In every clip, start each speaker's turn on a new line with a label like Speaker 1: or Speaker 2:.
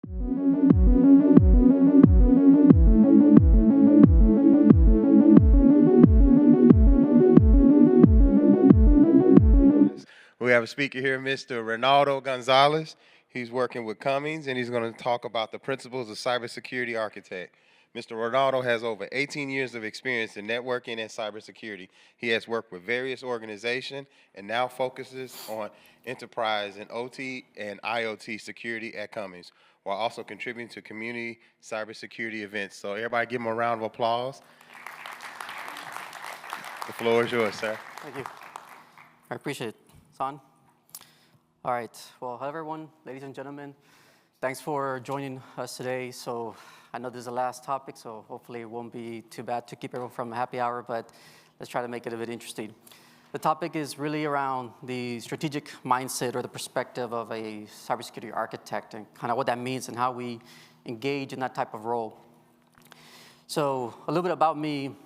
Speaker 1: We have a speaker here, Mr. Reynaldo Gonzalez. He's working with Cummings, and he's going to talk about the principles of cybersecurity architect. Mr. Reynaldo has over 18 years of experience in networking and cybersecurity. He has worked with various organizations and now focuses on enterprise and OT and IoT security at Cummings, while also contributing to community cybersecurity events. So everybody give him a round of applause. The floor is yours, sir.
Speaker 2: Thank you. I appreciate it. It's on. All right. Well, hello, everyone, ladies and gentlemen. Thanks for joining us today. So I know this is the last topic, so hopefully it won't be too bad to keep everyone from a happy hour, but let's try to make it a bit interesting. The topic is really around the strategic mindset or the perspective of a cybersecurity architect and kind of what that means and how we engage in that type of role. So a little bit about me.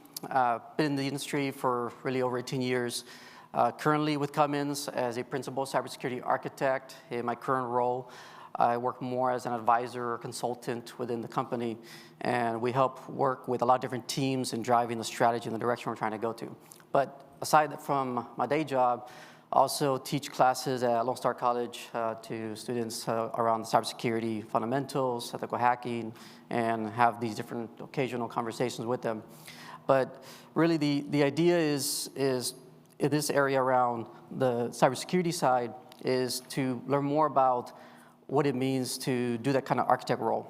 Speaker 2: Been in the industry for really over 18 years. Currently with Cummins as a principal cybersecurity architect. In my current role, I work more as an advisor or consultant within the company, and we help work with a lot of different teams in driving the strategy and the direction we're trying to go to. But aside from my day job, I also teach classes at Lone Star College to students around cybersecurity fundamentals, ethical hacking, and have these different occasional conversations with them. But really the idea is in this area around the cybersecurity side is to learn more about what it means to do that kind of architect role.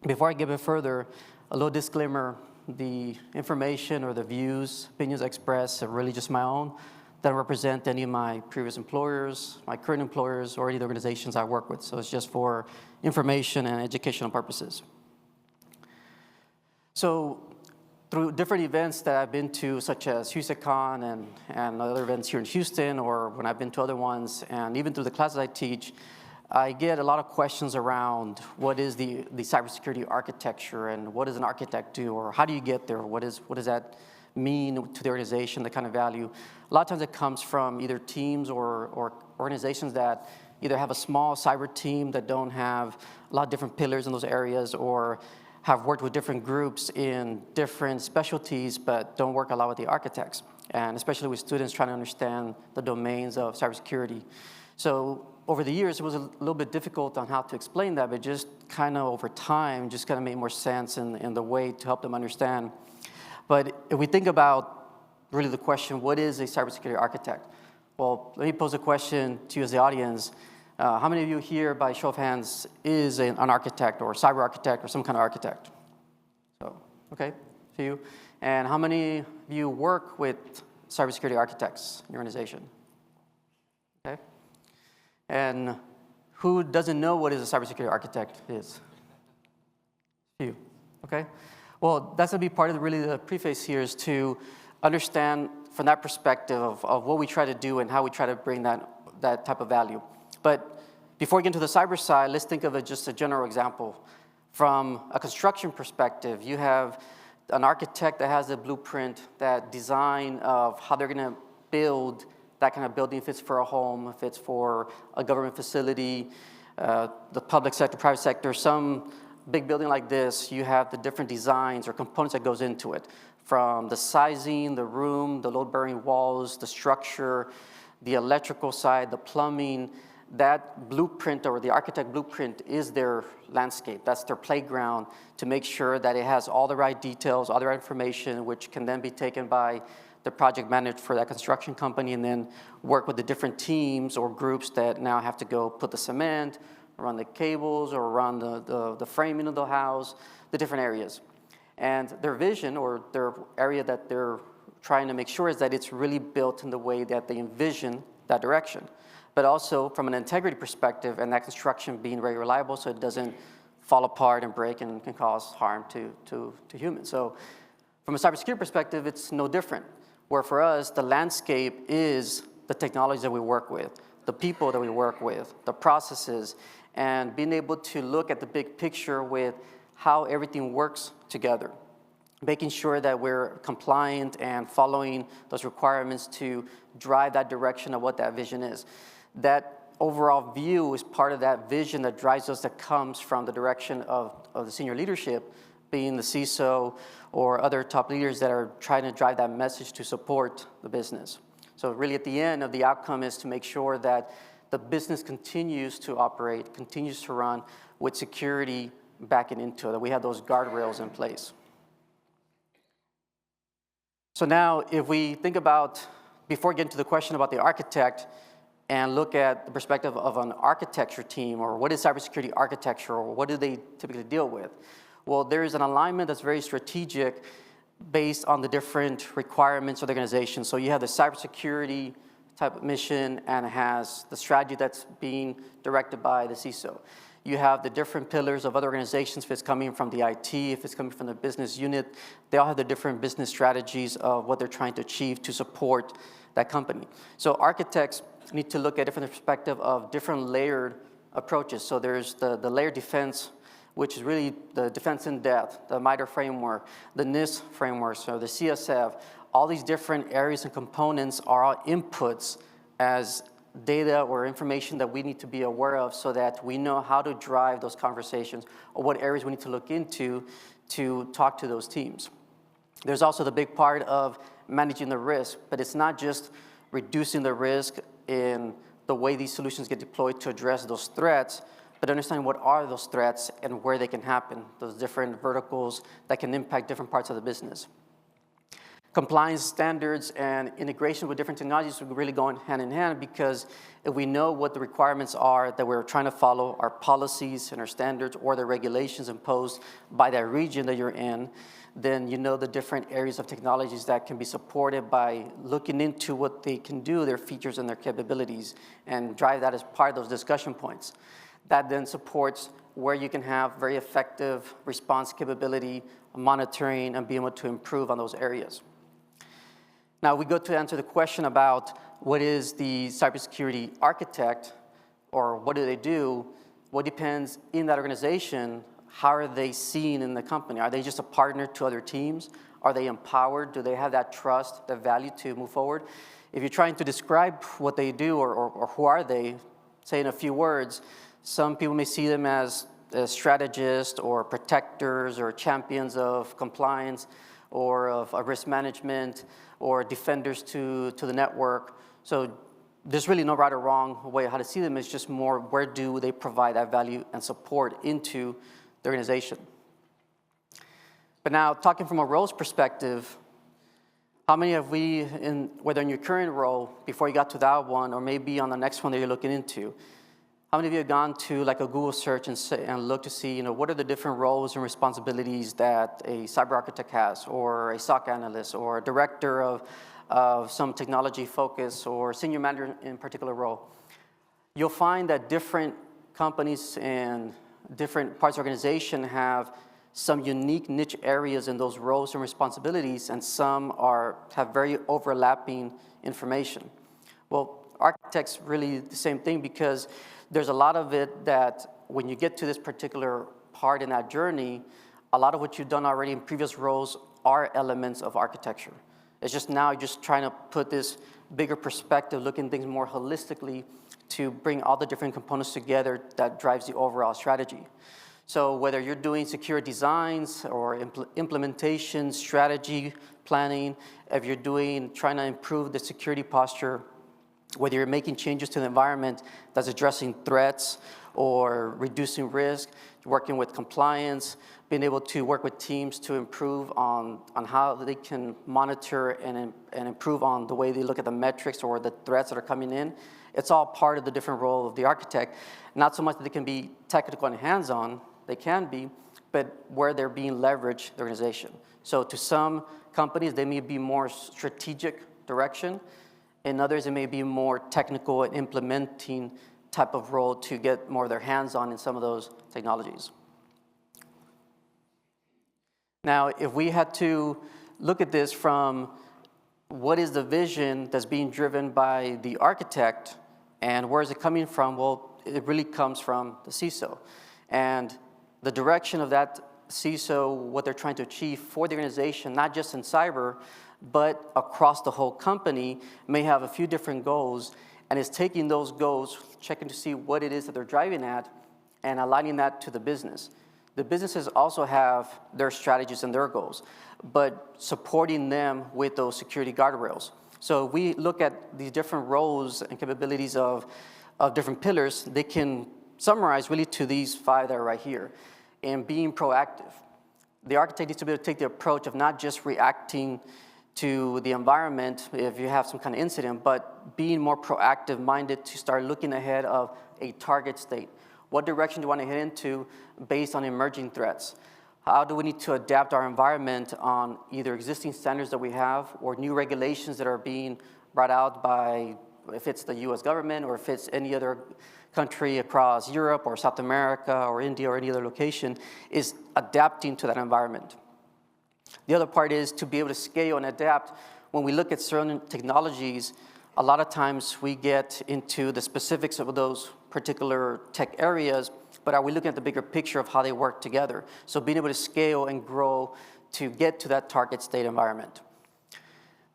Speaker 2: Before I get a bit further, a little disclaimer, the information or the views, opinions I express are really just my own. They don't represent any of my previous employers, my current employers, or any of the organizations I work with. So it's just for information and educational purposes. So through different events that I've been to, such as HoustonCon and other events here in Houston, or when I've been to other ones, and even through the classes I teach, I get a lot of questions around what is the cybersecurity architecture and what does an architect do, or how do you get there? What does that mean to the organization, the kind of value? A lot of times it comes from either teams or organizations that either have a small cyber team that don't have a lot of different pillars in those areas, or have worked with different groups in different specialties, but don't work a lot with the architects, and especially with students trying to understand the domains of cybersecurity. So over the years, it was a little bit difficult on how to explain that, but just kind of over time, just kind of made more sense in the way to help them understand. But if we think about really the question, what is a cybersecurity architect? Well, let me pose a question to you as the audience. How many of you here, by show of hands, is an architect or cyber architect or some kind of architect? So, okay, a few. And how many of you work with cybersecurity architects in your organization? Okay. And who doesn't know what is a cybersecurity architect is? Few. Okay. Well, that's going to be part of really the preface here, is to understand from that perspective of what we try to do and how we try to bring that type of value. But before we get into the cyber side, let's think of just a general example. From a construction perspective, you have an architect that has a blueprint, that design of how they're going to build that kind of building, if it's for a home, if it's for a government facility, the public sector, private sector. Some big building like this, you have the different designs or components that goes into it, from the sizing, the room, the load-bearing walls, the structure, the electrical side, the plumbing. That blueprint, or the architect blueprint, is their landscape. That's their playground to make sure that it has all the right details, all the right information, which can then be taken by the project manager for that construction company, and then work with the different teams or groups that now have to go put the cement, run the cables, or run the framing of the house, the different areas. And their vision, or their area that they're trying to make sure, is that it's really built in the way that they envision that direction. But also from an integrity perspective, and that construction being very reliable so it doesn't fall apart and break and can cause harm to humans. So from a cybersecurity perspective, it's no different. Where for us, the landscape is the technology that we work with, the people that we work with, the processes, and being able to look at the big picture with how everything works together, making sure that we're compliant and following those requirements to drive that direction of what that vision is. That overall view is part of that vision that drives us, that comes from the direction of the senior leadership, being the CISO or other top leaders that are trying to drive that message to support the business. So really at the end of the outcome is to make sure that the business continues to operate, continues to run with security backing into it, that we have those guardrails in place. So now if we think about, before getting to the question about the architect, and look at the perspective of an architecture team, or what is cybersecurity architecture, or what do they typically deal with? Well, there is an alignment that's very strategic based on the different requirements of the organization. So you have the cybersecurity type of mission, and it has the strategy that's being directed by the CISO. You have the different pillars of other organizations, if it's coming from the IT, if it's coming from the business unit, they all have the different business strategies of what they're trying to achieve to support that company. So architects need to look at different perspective of different layered approaches. So there's the layered defense, which is really the defense in depth, the MITRE framework, the NIST framework, so the CSF. All these different areas and components are all inputs as data or information that we need to be aware of so that we know how to drive those conversations or what areas we need to look into to talk to those teams. There's also the big part of managing the risk, but it's not just reducing the risk in the way these solutions get deployed to address those threats, but understanding what are those threats and where they can happen, those different verticals that can impact different parts of the business. Compliance standards and integration with different technologies are really going hand in hand, because if we know what the requirements are that we're trying to follow, our policies and our standards or the regulations imposed by that region that you're in, then you know the different areas of technologies that can be supported by looking into what they can do, their features and their capabilities, and drive that as part of those discussion points. That then supports where you can have very effective response capability, monitoring, and being able to improve on those areas. Now we go to answer the question about what is the cybersecurity architect, or what do they do? What depends in that organization. How are they seen in the company? Are they just a partner to other teams? Are they empowered? Do they have that trust, that value to move forward? If you're trying to describe what they do or who are they, say in a few words, some people may see them as strategists or protectors or champions of compliance or of risk management or defenders to the network. So there's really no right or wrong way how to see them. It's just more where do they provide that value and support into the organization. But now, talking from a roles perspective, how many have we, whether in your current role, before you got to that one, or maybe on the next one that you're looking into, how many of you have gone to like a Google search and looked to see, what are the different roles and responsibilities that a cyber architect has, or a SOC analyst, or a director of some technology focus, or senior manager in a particular role? You'll find that different companies and different parts of the organization have some unique niche areas in those roles and responsibilities, and some have very overlapping information. Well, architects really the same thing, because there's a lot of it that when you get to this particular part in that journey, a lot of what you've done already in previous roles are elements of architecture. It's just now you're just trying to put this bigger perspective, looking at things more holistically to bring all the different components together that drives the overall strategy. So whether you're doing secure designs or implementation, strategy, planning, if you're trying to improve the security posture, whether you're making changes to the environment that's addressing threats or reducing risk, working with compliance, being able to work with teams to improve on how they can monitor and improve on the way they look at the metrics or the threats that are coming in. It's all part of the different role of the architect. Not so much that they can be technical and hands-on, they can be, but where they're being leveraged, the organization. So to some companies, they may be more strategic direction. In others, it may be more technical and implementing type of role to get more of their hands on in some of those technologies. Now, if we had to look at this from what is the vision that's being driven by the architect and where is it coming from? Well, it really comes from the CISO. And the direction of that CISO, what they're trying to achieve for the organization, not just in cyber, but across the whole company, may have a few different goals. and is taking those goals, checking to see what it is that they're driving at, and aligning that to the business. The businesses also have their strategies and their goals, but supporting them with those security guardrails. So we look at these different roles and capabilities of different pillars. They can summarize really to these 5 that are right here. And being proactive. The architect needs to be able to take the approach of not just reacting to the environment if you have some kind of incident, but being more proactive minded to start looking ahead of a target state. What direction do you want to head into based on emerging threats? How do we need to adapt our environment on either existing standards that we have or new regulations that are being brought out by, if it's the US government or if it's any other country across Europe or South America or India or any other location, is adapting to that environment. The other part is to be able to scale and adapt. When we look at certain technologies, a lot of times we get into the specifics of those particular tech areas, but are we looking at the bigger picture of how they work together? So being able to scale and grow to get to that target state environment.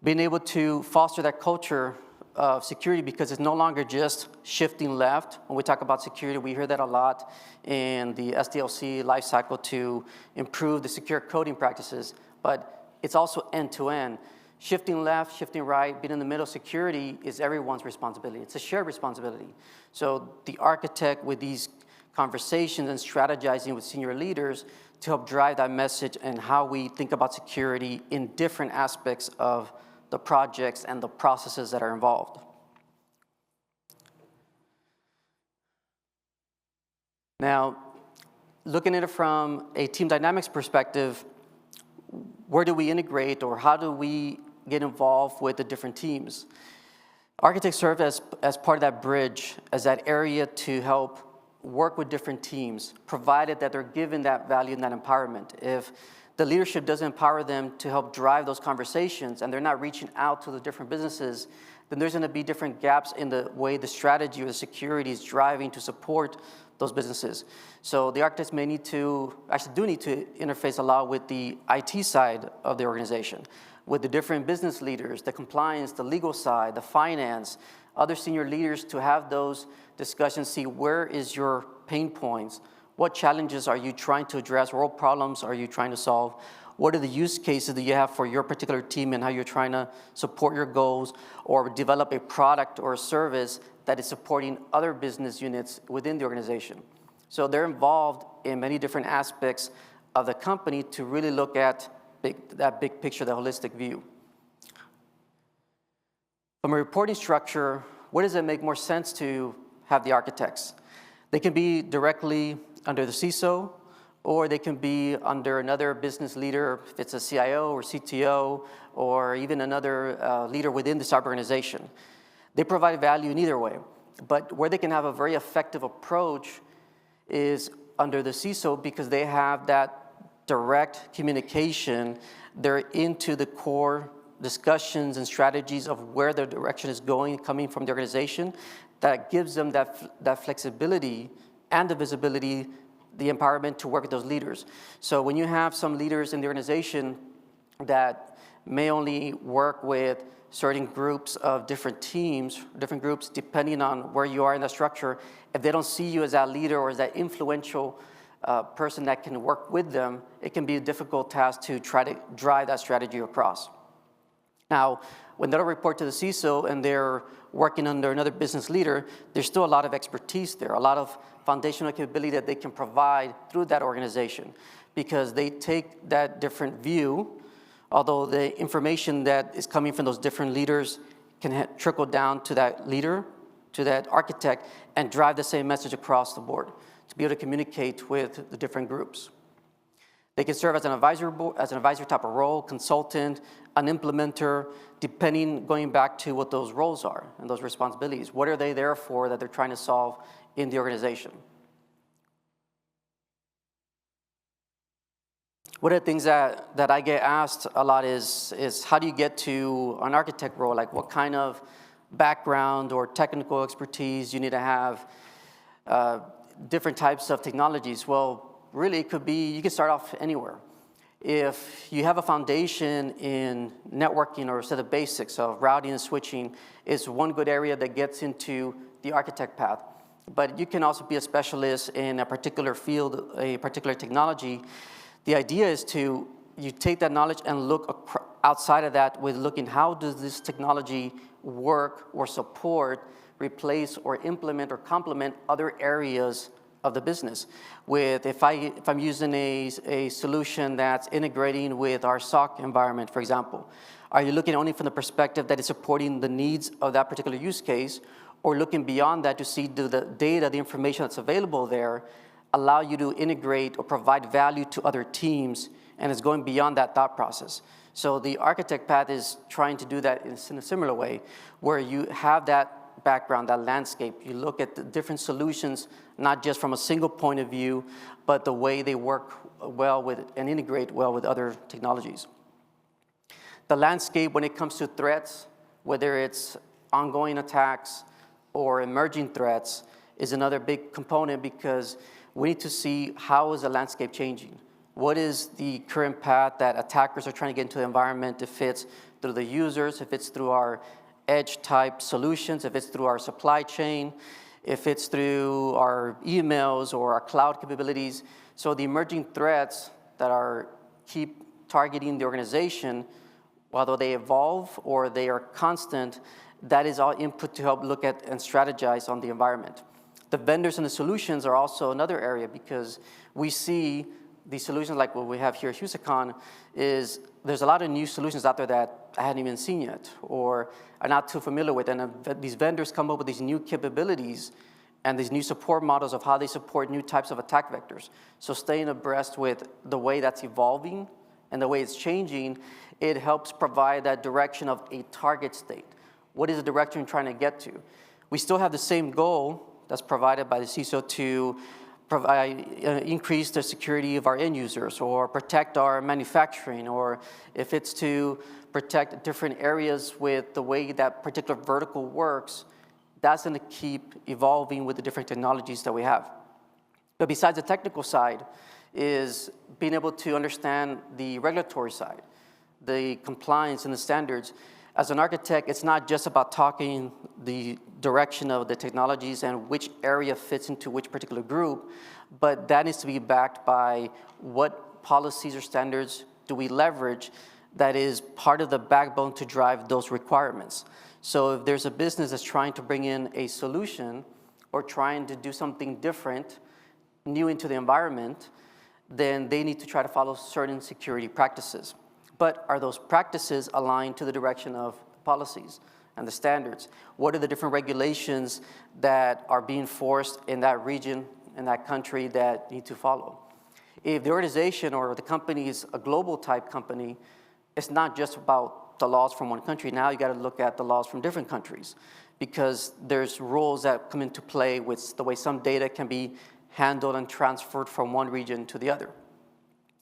Speaker 2: Being able to foster that culture of security, because it's no longer just shifting left. When we talk about security, we hear that a lot in the SDLC lifecycle to improve the secure coding practices, but it's also end-to-end. Shifting left, shifting right, being in the middle, security is everyone's responsibility. It's a shared responsibility. So the architect with these conversations and strategizing with senior leaders to help drive that message and how we think about security in different aspects of the projects and the processes that are involved. Now, looking at it from a team dynamics perspective, where do we integrate or how do we get involved with the different teams? Architects serve as part of that bridge, as that area to help work with different teams, provided that they're given that value and that empowerment. If the leadership doesn't empower them to help drive those conversations and they're not reaching out to the different businesses, then there's going to be different gaps in the way the strategy or the security is driving to support those businesses. So the architects may need to, actually do need to interface a lot with the IT side of the organization, with the different business leaders, the compliance, the legal side, the finance, other senior leaders to have those discussions, see where is your pain points, what challenges are you trying to address, what problems are you trying to solve, what are the use cases that you have for your particular team and how you're trying to support your goals or develop a product or a service that is supporting other business units within the organization. So they're involved in many different aspects of the company to really look at that big picture, the holistic view. From a reporting structure, where does it make more sense to have the architects? They can be directly under the CISO, or they can be under another business leader, if it's a CIO or CTO, or even another leader within the cyber organization. They provide value in either way, but where they can have a very effective approach is under the CISO because they have that direct communication. They're into the core discussions and strategies of where their direction is going, coming from the organization, that gives them that flexibility and the visibility, the empowerment to work with those leaders. So when you have some leaders in the organization that may only work with certain groups of different teams, different groups, depending on where you are in the structure, if they don't see you as that leader or as that influential person that can work with them, it can be a difficult task to try to drive that strategy across. Now, when they'll report to the CISO and they're working under another business leader, there's still a lot of expertise there, a lot of foundational capability that they can provide through that organization because they take that different view, although the information that is coming from those different leaders can trickle down to that leader, to that architect, and drive the same message across the board to be able to communicate with the different groups. They can serve as an advisor type of role, consultant, an implementer, depending, going back to what those roles are and those responsibilities. What are they there for that they're trying to solve in the organization? One of the things that I get asked a lot is how do you get to an architect role? Like what kind of background or technical expertise you need to have, different types of technologies. Well, really it could be, you can start off anywhere. If you have a foundation in networking or a set of basics of routing and switching, is one good area that gets into the architect path. But you can also be a specialist in a particular field, a particular technology. The idea is you take that knowledge and look outside of that with looking how does this technology work or support, replace or implement or complement other areas of the business. If I'm using a solution that's integrating with our SOC environment, for example, are you looking only from the perspective that it's supporting the needs of that particular use case, or looking beyond that to see do the data, the information that's available there, allow you to integrate or provide value to other teams, and it's going beyond that thought process. So the architect path is trying to do that in a similar way, where you have that background, that landscape. You look at the different solutions, not just from a single point of view, but the way they work well with and integrate well with other technologies. The landscape when it comes to threats, whether it's ongoing attacks or emerging threats, is another big component because we need to see how is the landscape changing. What is the current path that attackers are trying to get into the environment, if it's through the users, if it's through our edge-type solutions, if it's through our supply chain, if it's through our emails or our cloud capabilities. So the emerging threats that keep targeting the organization, whether they evolve or they are constant, that is all input to help look at and strategize on the environment. The vendors and the solutions are also another area because we see the solutions like what we have here at HUSACON is there's a lot of new solutions out there that I hadn't even seen yet or are not too familiar with. And these vendors come up with these new capabilities and these new support models of how they support new types of attack vectors. So staying abreast with the way that's evolving and the way it's changing, it helps provide that direction of a target state. What is the direction you're trying to get to? We still have the same goal that's provided by the CISO to increase the security of our end users or protect our manufacturing, or if it's to protect different areas with the way that particular vertical works, that's going to keep evolving with the different technologies that we have. But besides the technical side is being able to understand the regulatory side, the compliance and the standards. As an architect, it's not just about talking the direction of the technologies and which area fits into which particular group, but that needs to be backed by what policies or standards do we leverage that is part of the backbone to drive those requirements. So if there's a business that's trying to bring in a solution or trying to do something different, new into the environment, then they need to try to follow certain security practices. But are those practices aligned to the direction of policies and the standards? What are the different regulations that are being forced in that region, in that country that need to follow? If the organization or the company is a global type company, it's not just about the laws from one country. Now you got to look at the laws from different countries because there's rules that come into play with the way some data can be handled and transferred from one region to the other.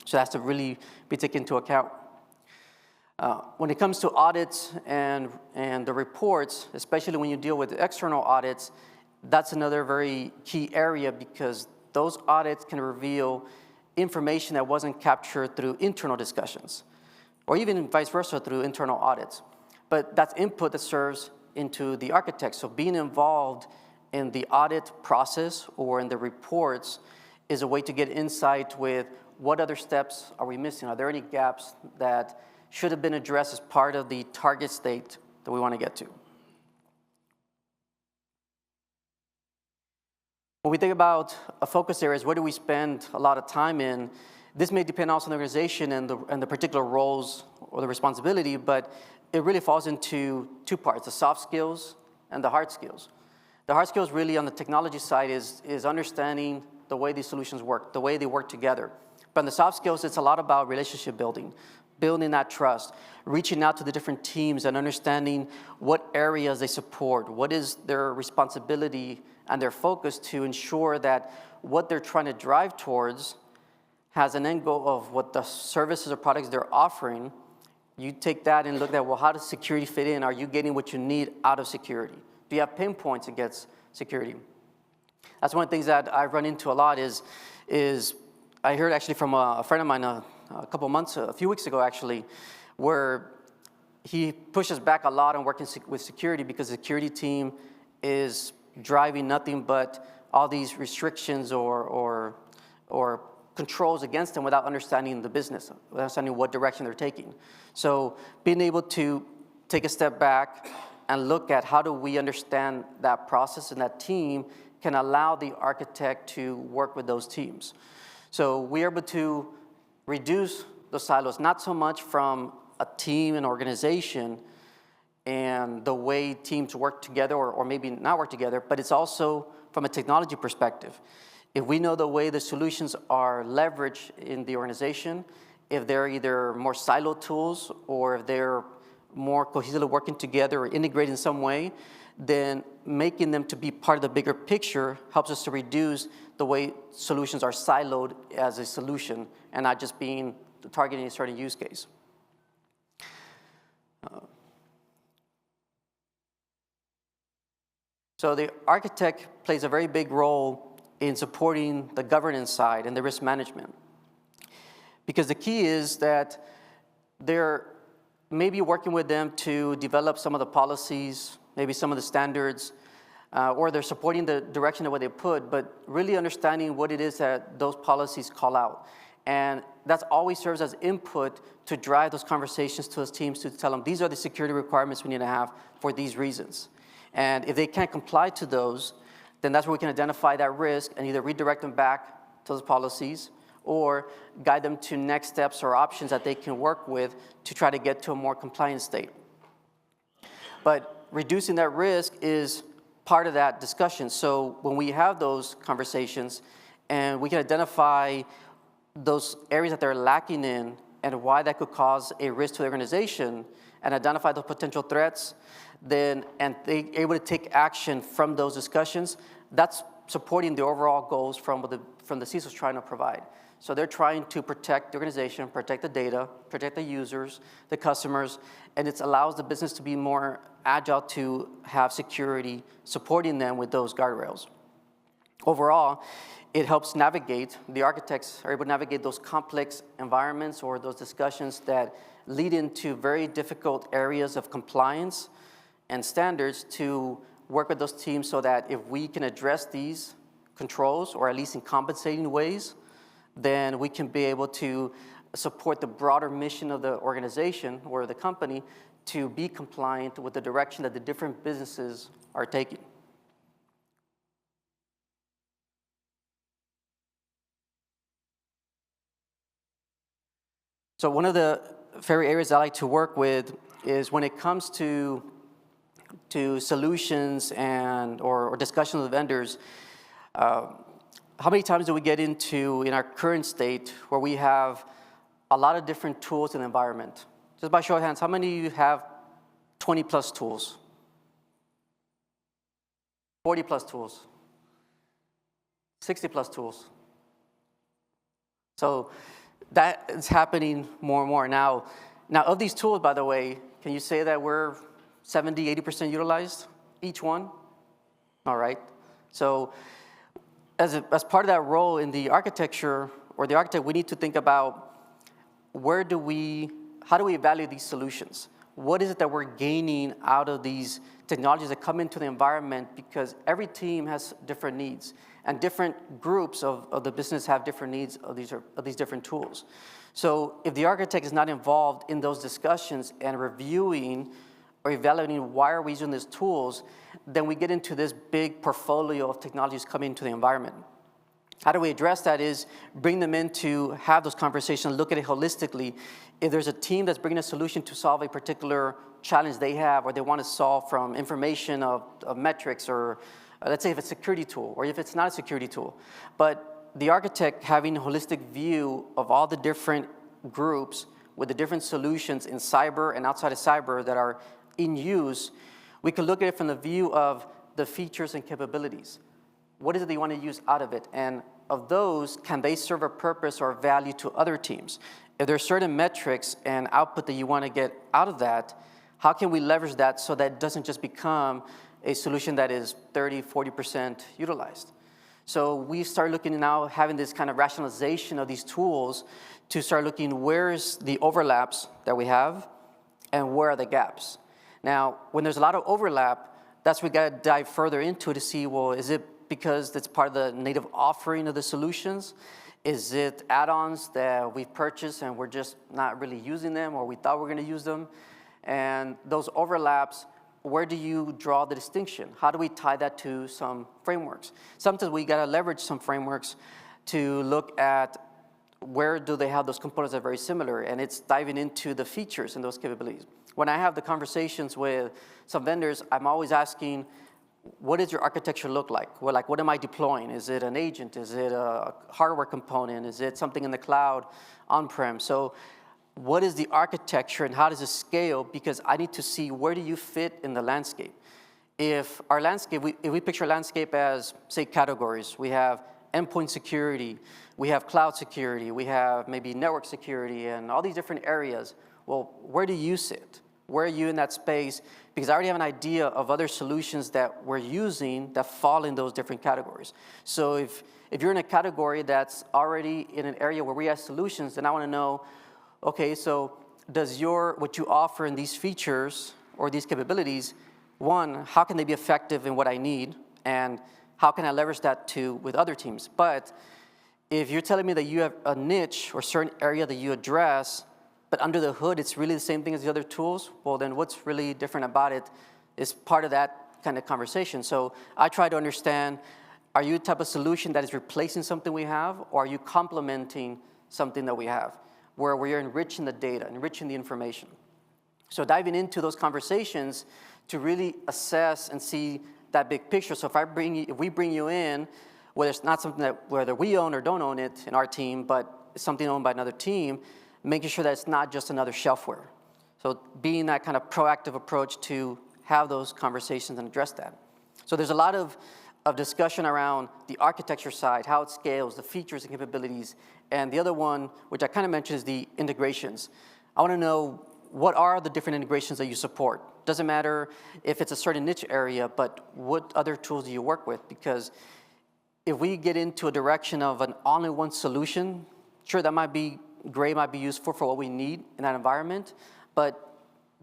Speaker 2: So that's to really be taken into account. When it comes to audits and the reports, especially when you deal with external audits, that's another very key area because those audits can reveal information that wasn't captured through internal discussions, or even vice versa through internal audits. But that's input that serves into the architect. So being involved in the audit process or in the reports is a way to get insight with what other steps are we missing? Are there any gaps that should have been addressed as part of the target state that we want to get to? When we think about a focus areas, where do we spend a lot of time in? This may depend also on the organization and the particular roles or the responsibility, but it really falls into two parts, the soft skills and the hard skills. The hard skills really on the technology side is understanding the way these solutions work, the way they work together. But on the soft skills, it's a lot about relationship building that trust, reaching out to the different teams and understanding what areas they support, what is their responsibility and their focus to ensure that what they're trying to drive towards has an end goal of what the services or products they're offering. You take that and look at, well, how does security fit in? Are you getting what you need out of security? Do you have pinpoints against security? That's one of the things that I run into a lot is I heard actually from a friend of mine, a few weeks ago actually, where he pushes back a lot on working with security because the security team is driving nothing but all these restrictions or controls against them without understanding the business, without understanding what direction they're taking. So being able to take a step back and look at how do we understand that process and that team can allow the architect to work with those teams. So we're able to reduce the silos, not so much from a team and organization and the way teams work together or maybe not work together, but it's also from a technology perspective. If we know the way the solutions are leveraged in the organization, if they're either more siloed tools or if they're more cohesively working together or integrated in some way, then making them to be part of the bigger picture helps us to reduce the way solutions are siloed as a solution and not just being targeting a certain use case. So the architect plays a very big role in supporting the governance side and the risk management. Because the key is that they're maybe working with them to develop some of the policies, maybe some of the standards, or they're supporting the direction of what they put, but really understanding what it is that those policies call out. And that always serves as input to drive those conversations to those teams to tell them, these are the security requirements we need to have for these reasons. And if they can't comply to those, then that's where we can identify that risk and either redirect them back to those policies or guide them to next steps or options that they can work with to try to get to a more compliant state. But reducing that risk is part of that discussion. So when we have those conversations and we can identify those areas that they're lacking in and why that could cause a risk to the organization and identify those potential threats, then and they're able to take action from those discussions, that's supporting the overall goals from the CISO's trying to provide. So they're trying to protect the organization, protect the data, protect the users, the customers, and it allows the business to be more agile to have security supporting them with those guardrails. Overall, it helps navigate, the architects are able to navigate those complex environments or those discussions that lead into very difficult areas of compliance and standards to work with those teams so that if we can address these controls, or at least in compensating ways, then we can be able to support the broader mission of the organization or the company to be compliant with the direction that the different businesses are taking. So one of the favorite areas I like to work with is when it comes to solutions and or discussions with vendors. How many times do we get into, in our current state, where we have a lot of different tools in the environment? Just by show of hands, how many of you have 20 plus tools? 40 plus tools? 60 plus tools? So that is happening more and more. Now of these tools, by the way, can you say that we're 70, 80% utilized, each one? All right. So as part of that role in the architecture, or the architect, we need to think about how do we evaluate these solutions? What is it that we're gaining out of these technologies that come into the environment? Because every team has different needs, and different groups of the business have different needs of these different tools. So if the architect is not involved in those discussions and reviewing or evaluating why are we using these tools, then we get into this big portfolio of technologies coming into the environment. How do we address that is bring them in to have those conversations, look at it holistically. If there's a team that's bringing a solution to solve a particular challenge they have or they want to solve from information of metrics, or let's say if it's a security tool or if it's not a security tool. But the architect having a holistic view of all the different groups with the different solutions in cyber and outside of cyber that are in use, we can look at it from the view of the features and capabilities. What is it that you want to use out of it? And of those, can they serve a purpose or value to other teams? If there are certain metrics and output that you want to get out of that, how can we leverage that so that it doesn't just become a solution that is 30, 40% utilized? So we start looking now, having this kind of rationalization of these tools to start looking where's the overlaps that we have and where are the gaps. Now, when there's a lot of overlap, that's where we got to dive further into to see, well, is it because that's part of the native offering of the solutions? Is it add-ons that we've purchased and we're just not really using them, or we thought we were going to use them? And those overlaps, where do you draw the distinction? How do we tie that to some frameworks? Sometimes we got to leverage some frameworks to look at where do they have those components that are very similar, and it's diving into the features and those capabilities. When I have the conversations with some vendors, I'm always asking, what does your architecture look like? Well, like, what am I deploying? Is it an agent? Is it a hardware component? Is it something in the cloud, on-prem? So what is the architecture and how does it scale? Because I need to see where do you fit in the landscape. If our landscape, if we picture landscape as, say, categories, we have endpoint security, we have cloud security, we have maybe network security, and all these different areas. Well, where do you sit? Where are you in that space? Because I already have an idea of other solutions that we're using that fall in those different categories. So if you're in a category that's already in an area where we have solutions, then I want to know, okay, so does what you offer in these features or these capabilities, one, how can they be effective in what I need? And how can I leverage that with other teams? But if you're telling me that you have a niche or certain area that you address, but under the hood, it's really the same thing as the other tools, well, then what's really different about it is part of that kind of conversation. So I try to understand, are you the type of solution that is replacing something we have, or are you complementing something that we have, where we're enriching the data, enriching the information? So diving into those conversations to really assess and see that big picture. So if we bring you in, whether it's not something that whether we own or don't own it in our team, but it's something owned by another team, making sure that it's not just another shelfware. So being that kind of proactive approach to have those conversations and address that. So there's a lot of discussion around the architecture side, how it scales, the features and capabilities. And the other one, which I kind of mentioned, is the integrations. I want to know, what are the different integrations that you support? Doesn't matter if it's a certain niche area, but what other tools do you work with? Because if we get into a direction of an all-in-one solution, sure, that might be Gray might be useful for what we need in that environment, but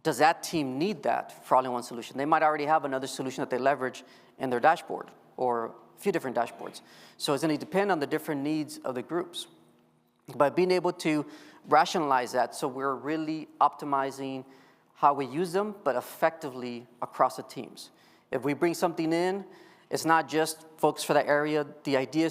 Speaker 2: does that team need that for all-in-one solution? They might already have another solution that they leverage in their dashboard or a few different dashboards. So it's going to depend on the different needs of the groups. But being able to rationalize that so we're really optimizing how we use them, but effectively across the teams. If we bring something in, it's not just folks for that area. The idea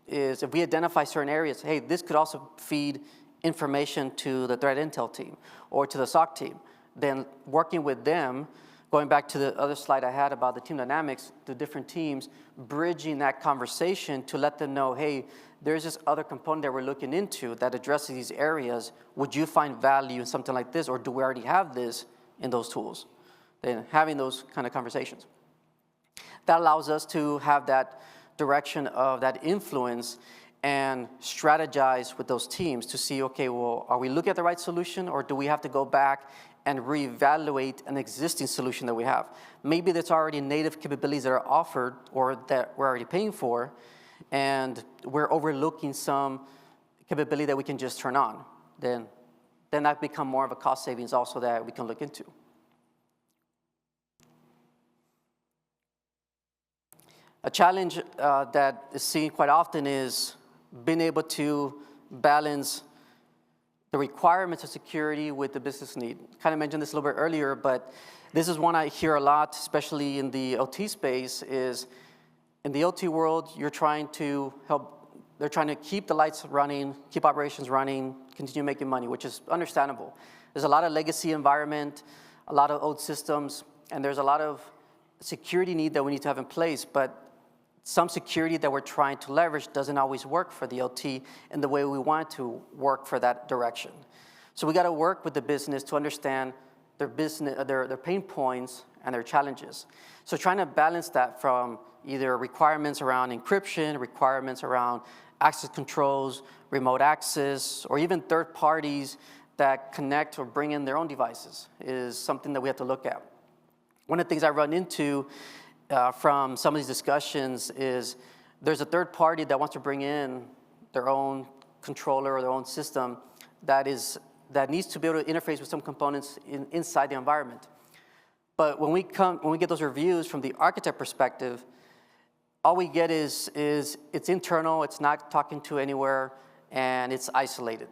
Speaker 2: is if we identify certain areas, hey, this could also feed information to the threat intel team or to the SOC team, then working with them, going back to the other slide I had about the team dynamics, the different teams, bridging that conversation to let them know, hey, there's this other component that we're looking into that addresses these areas. Would you find value in something like this, or do we already have this in those tools? Then having those kind of conversations. That allows us to have that direction of that influence and strategize with those teams to see, okay, well, are we looking at the right solution, or do we have to go back and reevaluate an existing solution that we have? Maybe there's already native capabilities that are offered or that we're already paying for, and we're overlooking some capability that we can just turn on. Then that become more of a cost savings also that we can look into. A challenge that is seen quite often is being able to balance the requirements of security with the business need. Kind of mentioned this a little bit earlier, but this is one I hear a lot, especially in the OT space, is in the OT world, they're trying to keep the lights running, keep operations running, continue making money, which is understandable. There's a lot of legacy environment, a lot of old systems, and there's a lot of security need that we need to have in place, but some security that we're trying to leverage doesn't always work for the OT in the way we want it to work for that direction. So we got to work with the business to understand their pain points and their challenges. So trying to balance that from either requirements around encryption, requirements around access controls, remote access, or even third parties that connect or bring in their own devices is something that we have to look at. One of the things I run into from some of these discussions is there's a third party that wants to bring in their own controller or their own system that needs to be able to interface with some components inside the environment. But when we get those reviews from the architect perspective, all we get is it's internal, it's not talking to anywhere, and it's isolated.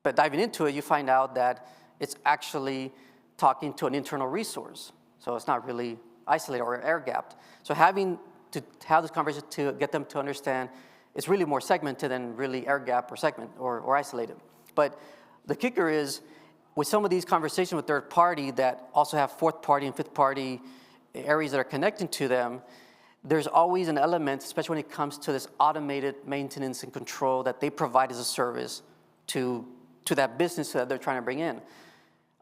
Speaker 2: But diving into it, you find out that it's actually talking to an internal resource. So it's not really isolated or air-gapped. So having to have this conversation to get them to understand it's really more segmented than really air-gapped or segment or isolated. But the kicker is, with some of these conversations with third party that also have fourth party and fifth party areas that are connecting to them, there's always an element, especially when it comes to this automated maintenance and control that they provide as a service to that business that they're trying to bring in.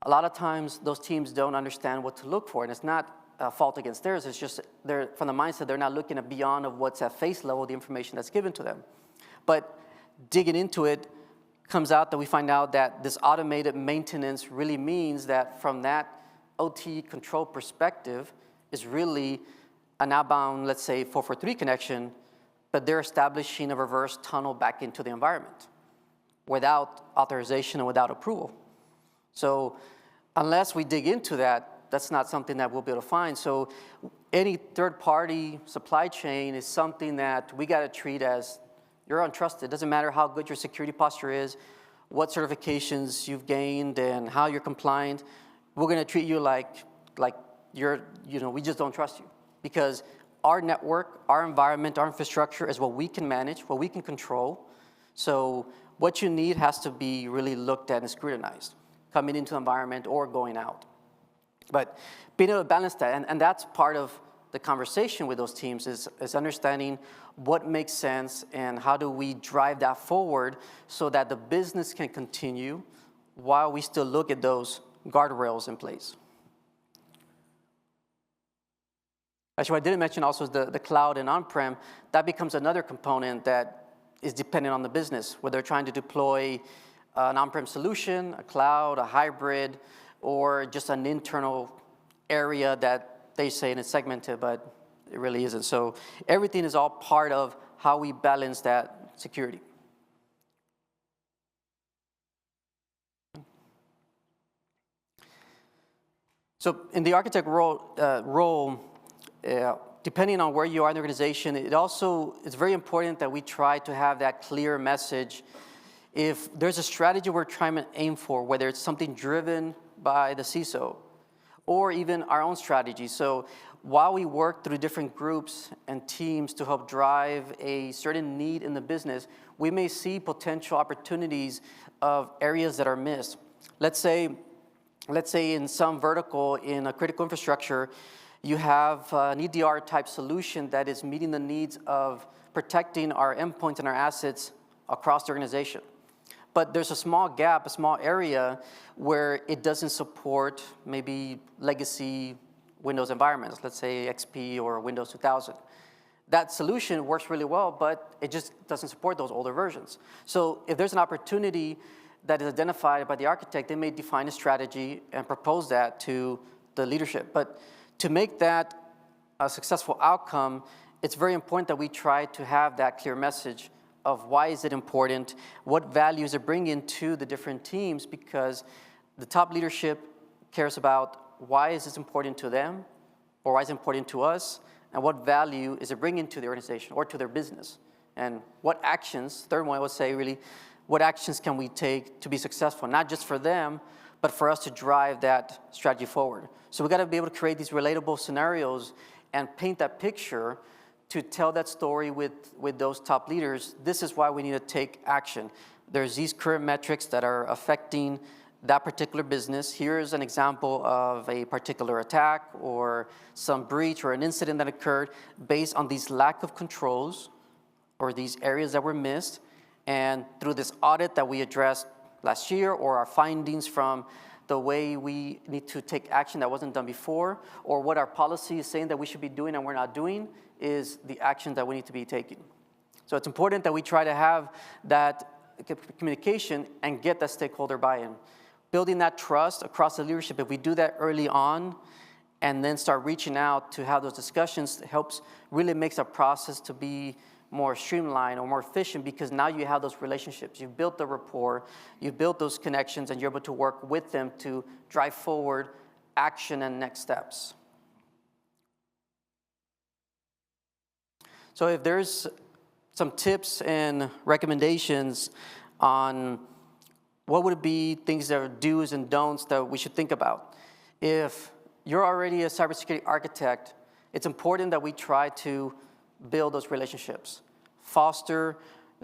Speaker 2: A lot of times, those teams don't understand what to look for, and it's not a fault against theirs. It's just they're from the mindset they're not looking at beyond of what's at face level, the information that's given to them. But digging into it comes out that we find out that this automated maintenance really means that from that OT control perspective is really an outbound, let's say 443 connection, but they're establishing a reverse tunnel back into the environment without authorization and without approval. So unless we dig into that, that's not something that we'll be able to find. So any third-party supply chain is something that we got to treat as you're untrusted. It doesn't matter how good your security posture is, what certifications you've gained, and how you're compliant. We're going to treat you like you're, we just don't trust you. Because our network, our environment, our infrastructure is what we can manage, what we can control. So what you need has to be really looked at and scrutinized, coming into the environment or going out. But being able to balance that, and that's part of the conversation with those teams is understanding what makes sense and how do we drive that forward so that the business can continue while we still look at those guardrails in place. Actually, what I didn't mention also is the cloud and on-prem. That becomes another component that is dependent on the business, whether they're trying to deploy an on-prem solution, a cloud, a hybrid, or just an internal area that they say it's segmented, but it really isn't. So everything is all part of how we balance that security. So in the architect role, depending on where you are in the organization, it's very important that we try to have that clear message. If there's a strategy we're trying to aim for, whether it's something driven by the CISO or even our own strategy. So while we work through different groups and teams to help drive a certain need in the business, we may see potential opportunities of areas that are missed. Let's say in some vertical in a critical infrastructure, you have an EDR type solution that is meeting the needs of protecting our endpoints and our assets across the organization. But there's a small gap, a small area where it doesn't support maybe legacy Windows environments, let's say XP or Windows 2000. That solution works really well, but it just doesn't support those older versions. So if there's an opportunity that is identified by the architect, they may define a strategy and propose that to the leadership. But to make that a successful outcome, it's very important that we try to have that clear message of why is it important, what values it bringing to the different teams, because the top leadership cares about why is this important to them, or why is it important to us, and what value is it bringing to the organization or to their business, and what actions, third one I would say really, what actions can we take to be successful, not just for them, but for us to drive that strategy forward. So we got to be able to create these relatable scenarios and paint that picture to tell that story with those top leaders. This is why we need to take action. There's these current metrics that are affecting that particular business. Here's an example of a particular attack or some breach or an incident that occurred based on these lack of controls or these areas that were missed. And through this audit that we addressed last year, or our findings from the way we need to take action that wasn't done before, or what our policy is saying that we should be doing and we're not doing, is the action that we need to be taking. So it's important that we try to have that communication and get that stakeholder buy-in. Building that trust across the leadership, if we do that early on, and then start reaching out to have those discussions helps really makes a process to be more streamlined or more efficient, because now you have those relationships. You've built the rapport, you've built those connections, and you're able to work with them to drive forward action and next steps. So if there's some tips and recommendations on what would be things that are do's and don'ts that we should think about. If you're already a cybersecurity architect, it's important that we try to build those relationships, foster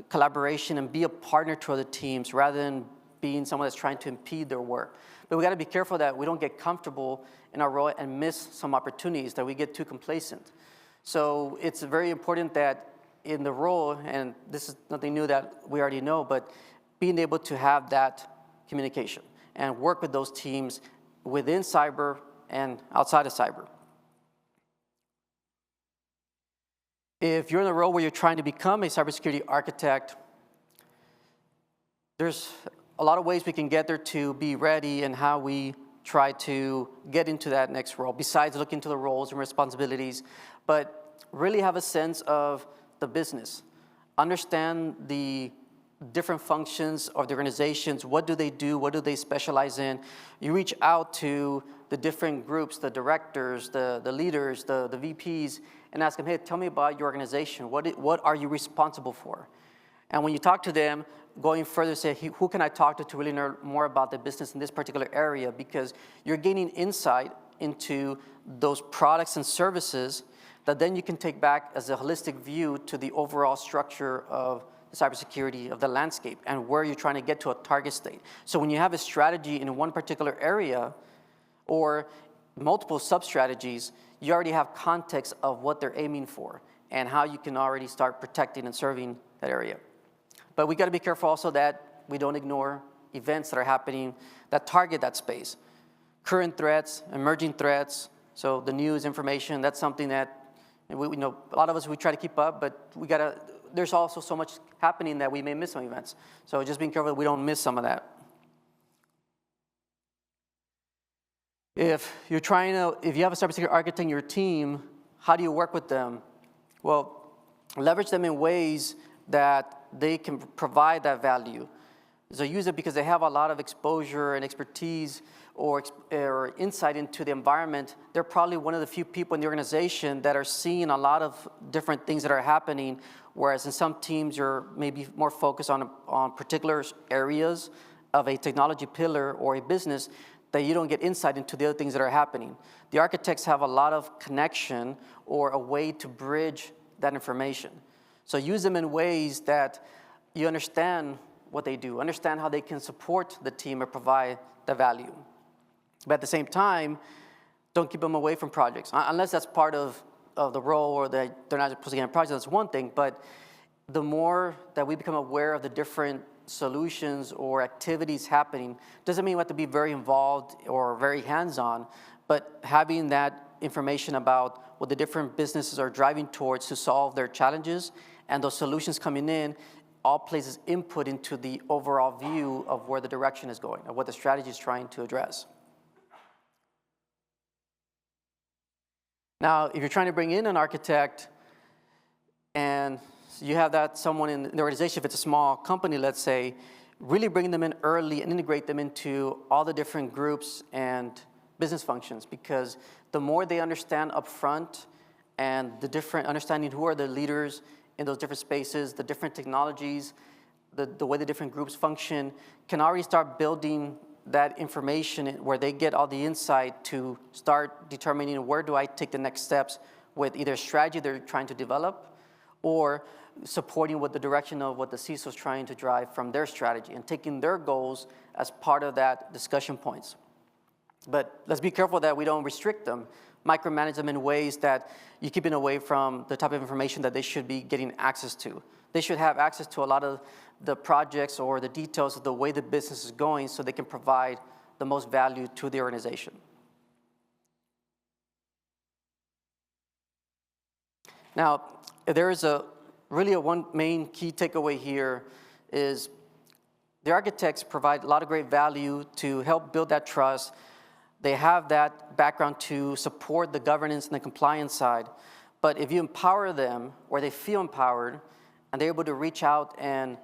Speaker 2: collaboration, and be a partner to other teams rather than being someone that's trying to impede their work. But we gotta be careful that we don't get comfortable in our role and miss some opportunities, that we get too complacent. So it's very important that in the role, and this is nothing new that we already know, but being able to have that communication and work with those teams within cyber and outside of cyber. If you're in a role where you're trying to become a cybersecurity architect, there's a lot of ways we can get there to be ready and how we try to get into that next role, besides looking to the roles and responsibilities, but really have a sense of the business. Understand the different functions of the organizations. What do they do? What do they specialize in? You reach out to the different groups, the directors, the leaders, the VPs, and ask them, hey, tell me about your organization. What are you responsible for? And when you talk to them, going further, say, who can I talk to really learn more about the business in this particular area? Because you're gaining insight into those products and services that then you can take back as a holistic view to the overall structure of cybersecurity, of the landscape, and where you're trying to get to a target state. So when you have a strategy in one particular area or multiple sub-strategies, you already have context of what they're aiming for and how you can already start protecting and serving that area. But we gotta be careful also that we don't ignore events that are happening that target that space. Current threats, emerging threats, so the news information, that's something that we know a lot of us, we try to keep up, but there's also so much happening that we may miss some events. So just being careful that we don't miss some of that. If you have a cybersecurity architect in your team, how do you work with them? Well, leverage them in ways that they can provide that value. So use it because they have a lot of exposure and expertise or insight into the environment. They're probably one of the few people in the organization that are seeing a lot of different things that are happening, whereas in some teams you're maybe more focused on particular areas of a technology pillar or a business that you don't get insight into the other things that are happening. The architects have a lot of connection or a way to bridge that information. So use them in ways that you understand what they do, understand how they can support the team or provide the value. But at the same time, don't keep them away from projects, unless that's part of the role or they're not supposed to get in projects, that's one thing. But the more that we become aware of the different solutions or activities happening, doesn't mean we have to be very involved or very hands-on, but having that information about what the different businesses are driving towards to solve their challenges and those solutions coming in all places input into the overall view of where the direction is going, of what the strategy is trying to address. Now, if you're trying to bring in an architect and you have that someone in the organization, if it's a small company, let's say, really bring them in early and integrate them into all the different groups and business functions, because the more they understand upfront and the different understanding who are the leaders in those different spaces, the different technologies, the way the different groups function, can already start building that information where they get all the insight to start determining where do I take the next steps with either strategy they're trying to develop or supporting what the direction of what the CISO is trying to drive from their strategy and taking their goals as part of that discussion points. But let's be careful that we don't restrict them, micromanage them in ways that you're keeping away from the type of information that they should be getting access to. They should have access to a lot of the projects or the details of the way the business is going so they can provide the most value to the organization. Now, there is really one main key takeaway here is the architects provide a lot of great value to help build that trust. They have that background to support the governance and the compliance side. But if you empower them, or they feel empowered, and they're able to reach out and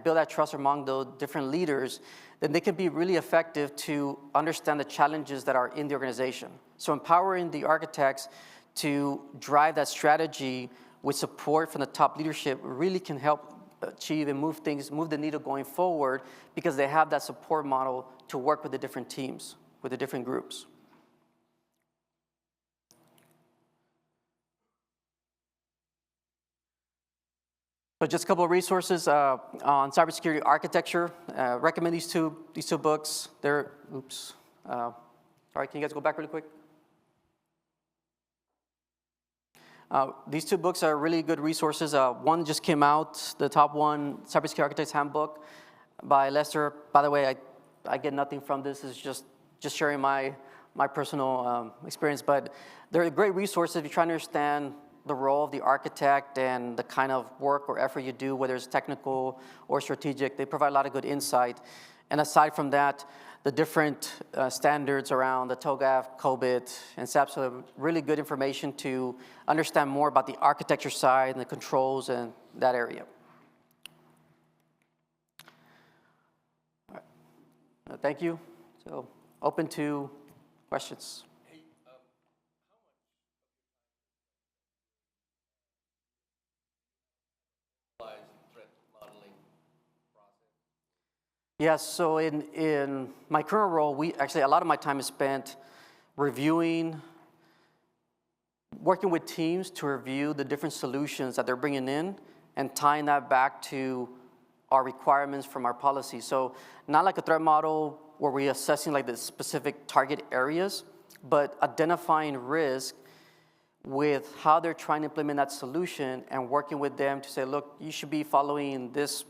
Speaker 2: build that trust among those different leaders, then they can be really effective to understand the challenges that are in the organization. So empowering the architects to drive that strategy with support from the top leadership really can help achieve and move the needle going forward, because they have that support model to work with the different teams, with the different groups. So just a couple of resources on cybersecurity architecture. Recommend these two books. They're, oops. All right, can you guys go back really quick? These two books are really good resources. One just came out, the top one, Cybersecurity Architect's Handbook by Lester. By the way, I get nothing from this. It's just sharing my personal experience. But they're great resources if you're trying to understand the role of the architect and the kind of work or effort you do, whether it's technical or strategic. They provide a lot of good insight. And aside from that, the different standards around the TOGAF, COBIT, and SAP, so really good information to understand more about the architecture side and the controls and that area. All right. Thank you. So open to questions. Yes, so in my current role, a lot of my time is spent reviewing, working with teams to review the different solutions that they're bringing in and tying that back to our requirements from our policy. So not like a threat model where we're assessing like the specific target areas, but identifying risk with how they're trying to implement that solution and working with them to say, look, you should be following this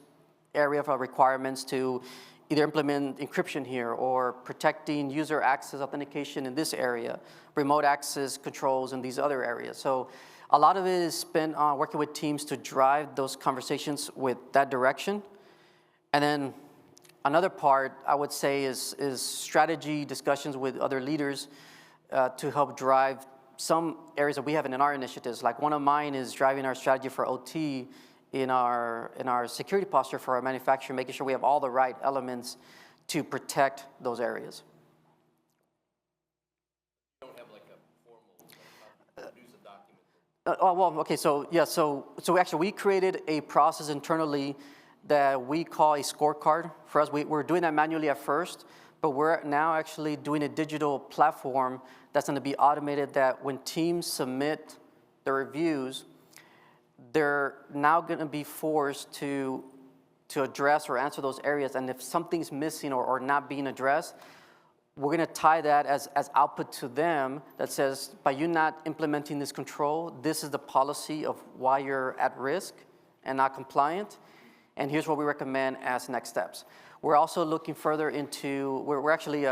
Speaker 2: area of our requirements to either implement encryption here or protecting user access authentication in this area, remote access controls in these other areas. So a lot of it is spent on working with teams to drive those conversations with that direction. And then another part, I would say, is strategy discussions with other leaders to help drive some areas that we have in our initiatives. Like one of mine is driving our strategy for OT in our security posture for our manufacturing, making sure we have all the right elements to protect those areas.
Speaker 3: You don't have like a formal, produce a document.
Speaker 2: So actually we created a process internally that we call a scorecard. For us, we're doing that manually at first, but we're now actually doing a digital platform that's gonna be automated, that when teams submit the reviews, they're now going to be forced to address or answer those areas. And if something's missing or not being addressed, we're going to tie that as output to them that says, by you not implementing this control, this is the policy of why you're at risk and not compliant. And here's what we recommend as next steps. We're also looking further into, we're actually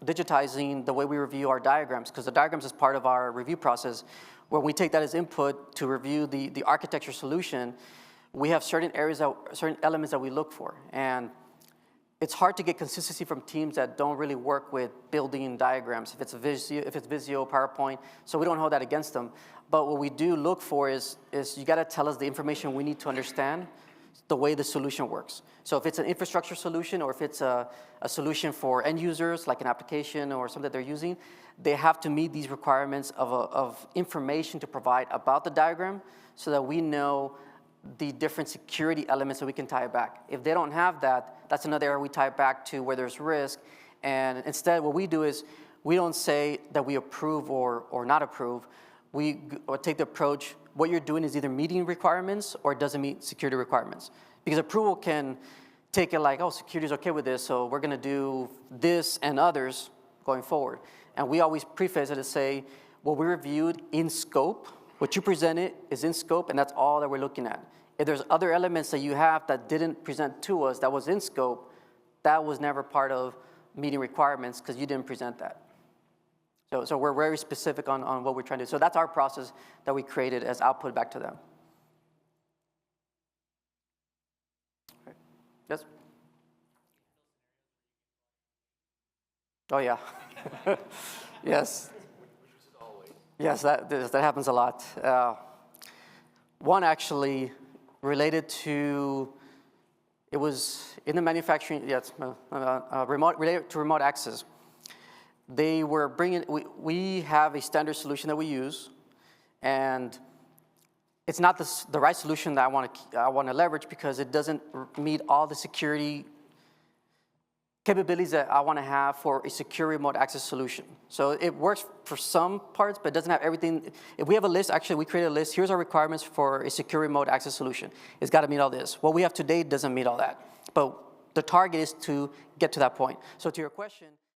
Speaker 2: digitizing the way we review our diagrams, because the diagrams is part of our review process. When we take that as input to review the architecture solution, we have certain elements that we look for. And it's hard to get consistency from teams that don't really work with building diagrams, if it's Visio, PowerPoint, so we don't hold that against them. But what we do look for is you gotta tell us the information we need to understand the way the solution works. So if it's an infrastructure solution or if it's a solution for end users, like an application or something that they're using, they have to meet these requirements of information to provide about the diagram so that we know the different security elements that we can tie it back. If they don't have that, that's another area we tie it back to where there's risk. And instead, what we do is we don't say that we approve or not approve. We take the approach, what you're doing is either meeting requirements or it doesn't meet security requirements. Because approval can take it like, oh, security is okay with this, so we're gonna do this and others going forward. And we always preface it to say, what we reviewed in scope, what you presented is in scope, and that's all that we're looking at. If there's other elements that you have that didn't present to us that was in scope, that was never part of meeting requirements because you didn't present that. So we're very specific on what we're trying to do. So that's our process that we created as output back to them. Yes? Oh, yeah. Yes. Yes, that happens a lot. One actually related to, it was in the manufacturing, yes, related to remote access. They were bringing, we have a standard solution that we use, and it's not the right solution that I want to leverage because it doesn't meet all the security capabilities that I want to have for a secure remote access solution. So it works for some parts, but it doesn't have everything. If we have a list, actually we created a list, here's our requirements for a secure remote access solution. It's got to meet all this. What we have today doesn't meet all that. But the target is to get to that point. So to your question,